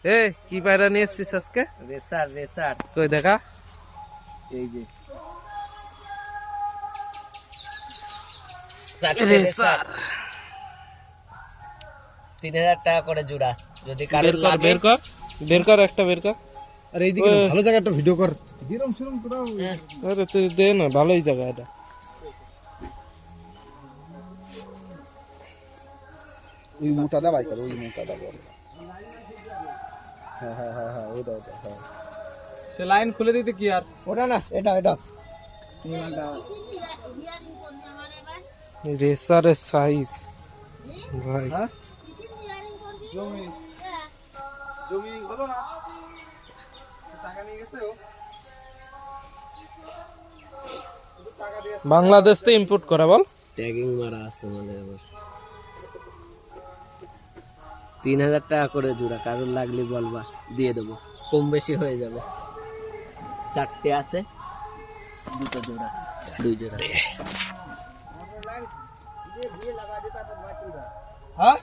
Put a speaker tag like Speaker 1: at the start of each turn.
Speaker 1: এ কি পায়রা নিয়ে এসছিস আজকে?
Speaker 2: রেসার রেসার
Speaker 1: কই দেখা।
Speaker 2: এই যে
Speaker 1: রেসার
Speaker 2: 3000 টাকা করে জোড়া, যদি কারোর
Speaker 1: বের কর
Speaker 2: লাগে।
Speaker 1: বের কর বের কর একটা বের কর।
Speaker 3: আরে এইদিকে না, ভালো জায়গা একটা ভিডিও কর। দিরম সেরম তোরা
Speaker 1: আরে তুই দে না, ভালোই জায়গা এটা।
Speaker 3: ওই মোটাটা বাই কর, ওই মোটাটা বল। হ্যাঁ হ্যাঁ হ্যাঁ হ্যাঁ ওটা ওটা হ্যাঁ।
Speaker 1: সে লাইন খুলে দিতে কি আর।
Speaker 3: ওটা না, এটা এটা
Speaker 1: রেসারের সাইজ ভাই।
Speaker 3: হ্যাঁ
Speaker 1: বাংলাদেশ তো ইম্পোর্ট করা বল।
Speaker 2: ট্যাগিং মারা আছে মানে আবার 3000 টাকা করে জোড়া, কারোর লাগলে বলবা, দিয়ে দেবো, কম বেশি হয়ে যাবে। 4টে আছে, 2 জোড়া, 2 জোড়া।
Speaker 3: হ্যাঁ